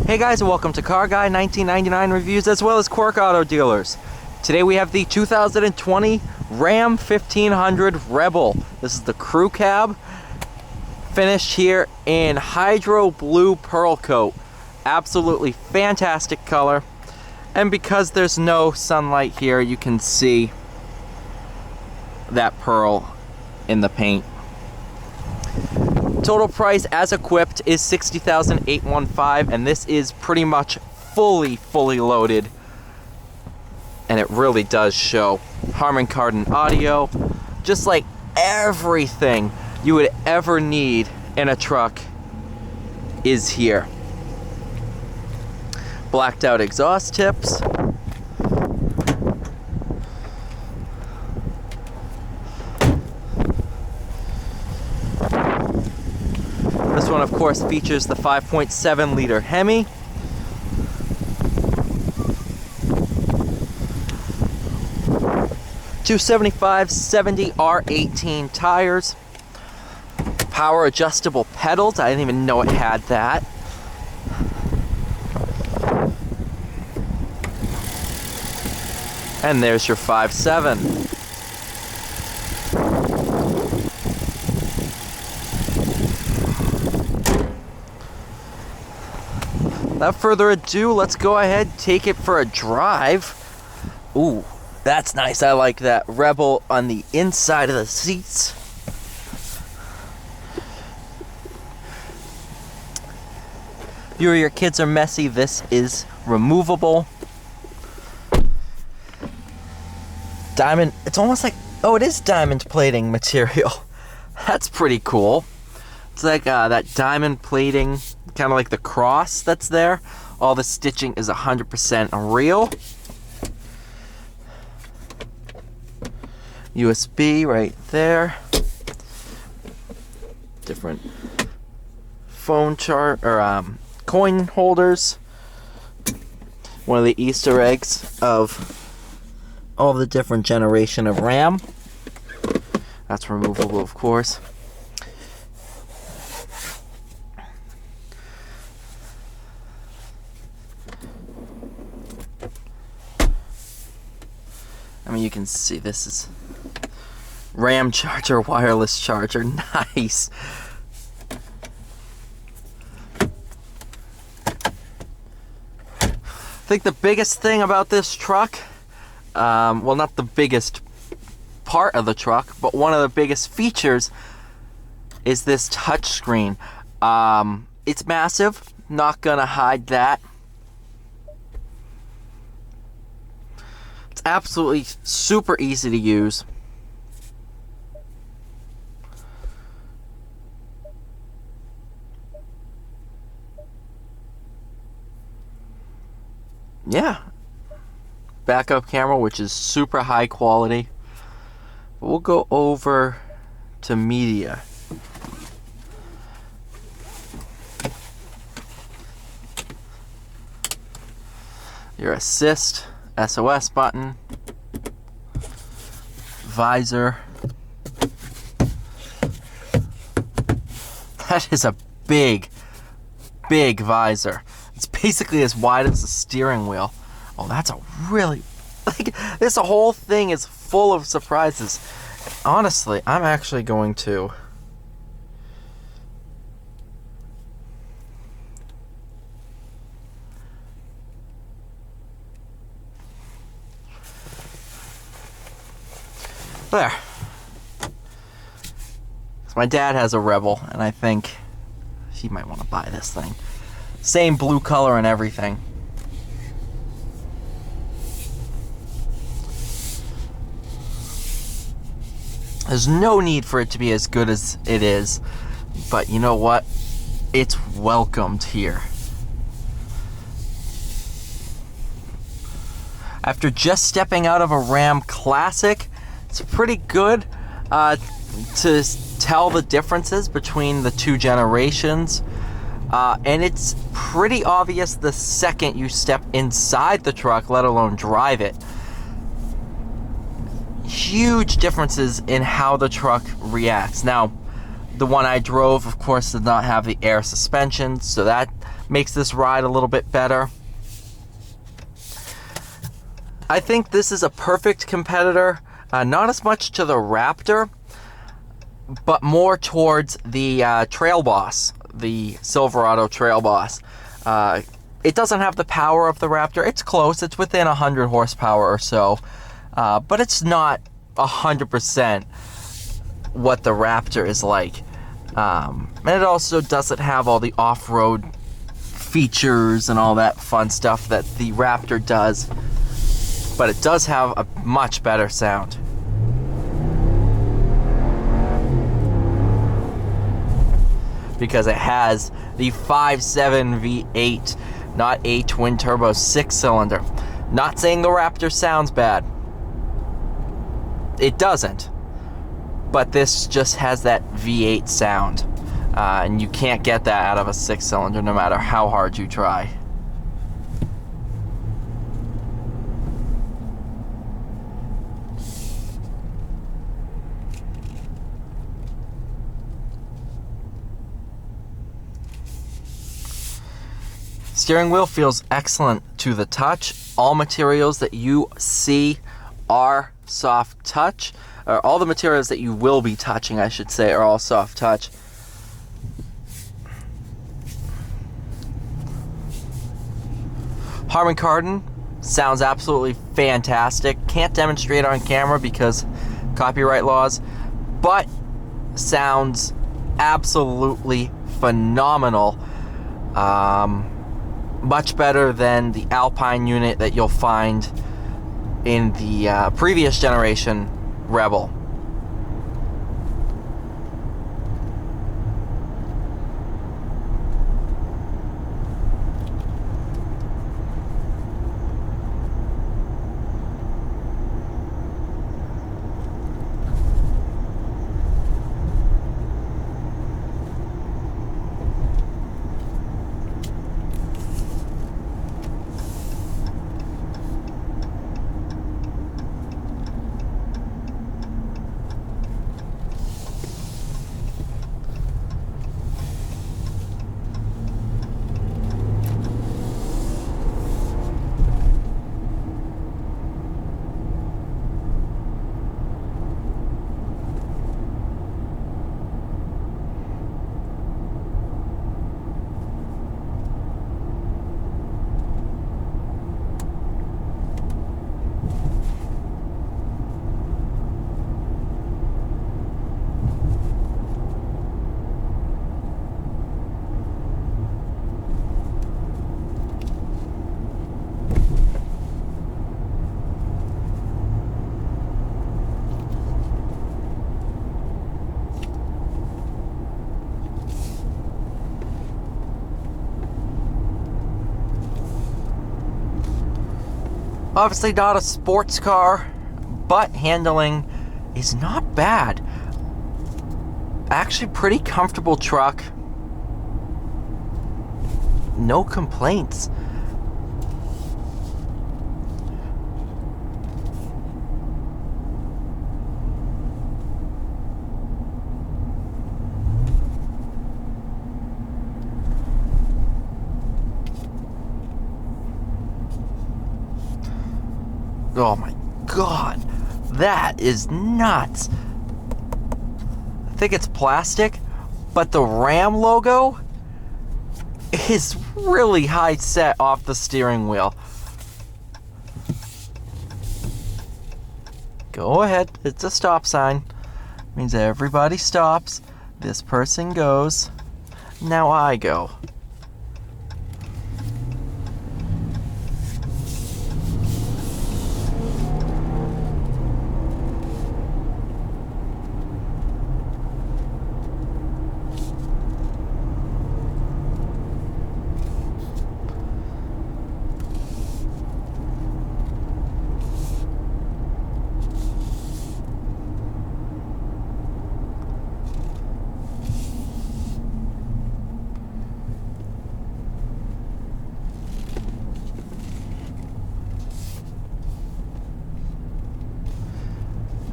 Hey guys, and welcome to Car Guy 1999 Reviews as well as Cork Auto Dealers. Today we have the 2020 Ram 1500 Rebel. This is the crew cab, finished here in Hydro Blue Pearl Coat. Absolutely fantastic color. And because there's no sunlight here, you can see that pearl in the paint. Total price as equipped is $60,815, and this is pretty much fully loaded, and it really does show. Harman Kardon audio, just like everything you would ever need in a truck is here. Blacked out exhaust tips. This one, of course, features the 5.7 liter Hemi. $275/70 R18 tires. Power adjustable pedals. I didn't even know it had that. And there's your 5.7. Without further ado, let's go ahead and take it for a drive. Ooh, that's nice. I like that. Rebel on the inside of the seats. If you or your kids are messy, this is removable. Diamond, it's almost like, oh, it is diamond plating material. That's pretty cool. It's like that diamond plating, kind of like the cross that's there. All the stitching is 100% real. USB right there. Different phone chart or coin holders. One of the Easter eggs of all the different generation of Ram. That's removable, of course. I mean, you can see this is Ram charger, wireless charger. Nice. I think the biggest thing about this truck, well, not the biggest part of the truck, but one of the biggest features is this touchscreen. It's massive, not gonna hide that. It's absolutely super easy to use. Yeah. Backup camera, which is super high quality. We'll go over to media. Your assist, SOS button, visor. That is a big visor. It's basically as wide as the steering wheel. Oh, that's a really, like, this whole thing is full of surprises. Honestly, I'm actually going to there. So my dad has a Rebel, and I think he might want to buy this thing. Same blue color and everything. There's no need for it to be as good as it is, but you know what? It's welcomed here. After just stepping out of a Ram Classic, it's pretty good to tell the differences between the two generations. And it's pretty obvious the second you step inside the truck, let alone drive it. Huge differences in how the truck reacts. Now, the one I drove, of course, did not have the air suspension, so that makes this ride a little bit better. I think this is a perfect competitor, not as much to the Raptor, but more towards the Trail Boss, the Silverado Trail Boss. It doesn't have the power of the Raptor. It's close. It's within 100 horsepower or so, but it's not 100% what the Raptor is like. And it also doesn't have all the off-road features and all that fun stuff that the Raptor does, but it does have a much better sound. Because it has the 5.7 V8, not a twin-turbo 6-cylinder. Not saying the Raptor sounds bad. It doesn't. But this just has that V8 sound. And you can't get that out of a 6-cylinder no matter how hard you try. Steering wheel feels excellent to the touch. All materials that you see are soft touch. Or all the materials that you will be touching, I should say, are all soft touch. Harman Kardon sounds absolutely fantastic. Can't demonstrate on camera because copyright laws, but sounds absolutely phenomenal. Much better than the Alpine unit that you'll find in the previous generation Rebel. Obviously not a sports car, but handling is not bad. Actually pretty comfortable truck. No complaints. Oh my god, that is nuts. I think it's plastic, but the Ram logo is really high set off the steering wheel. Go ahead, it's a stop sign. Means everybody stops. This person goes. Now I go.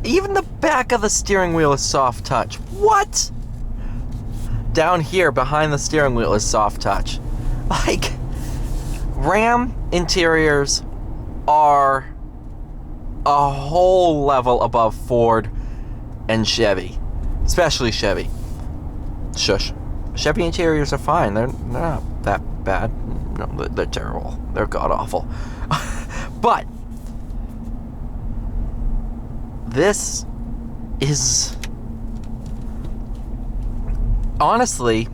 Even the back of the steering wheel is soft touch. What? Down here behind the steering wheel is soft touch. Like, Ram interiors are a whole level above Ford and Chevy, especially Chevy. Shush. Chevy interiors are fine. They're not that bad. No, they're terrible. They're god-awful. But this is honestly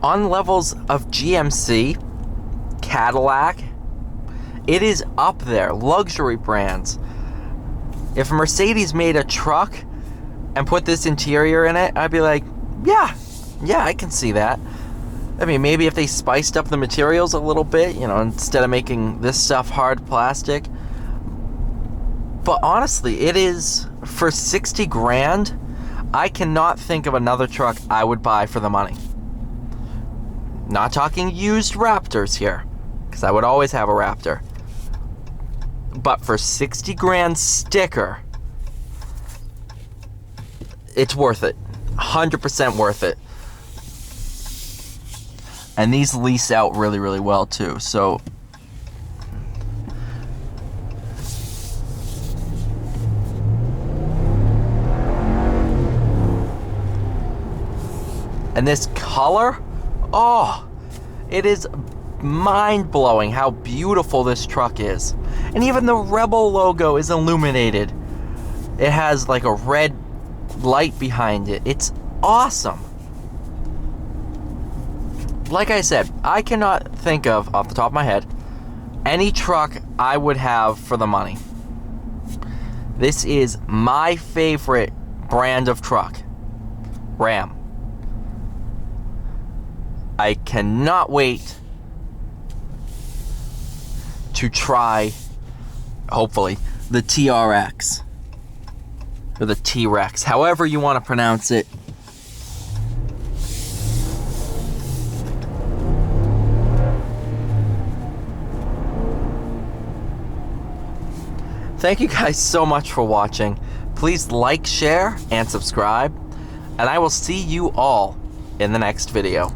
on levels of GMC, Cadillac. It is up there. Luxury brands. If Mercedes made a truck and put this interior in it, I'd be like, yeah, I can see that. I mean, maybe if they spiced up the materials a little bit, you know, instead of making this stuff hard plastic. But honestly, it is, for 60 grand, I cannot think of another truck I would buy for the money. Not talking used Raptors here, because I would always have a Raptor. But for 60 grand sticker, it's worth it. 100% worth it. And these lease out really, really well too. So and this color, oh, it is mind-blowing how beautiful this truck is. And even the Rebel logo is illuminated. It has like a red light behind it. It's awesome. Like I said, I cannot think of, off the top of my head, any truck I would have for the money. This is my favorite brand of truck, Ram. I cannot wait to try, hopefully, the TRX. Or the T-Rex, however you want to pronounce it. Thank you guys so much for watching. Please like, share, and subscribe. And I will see you all in the next video.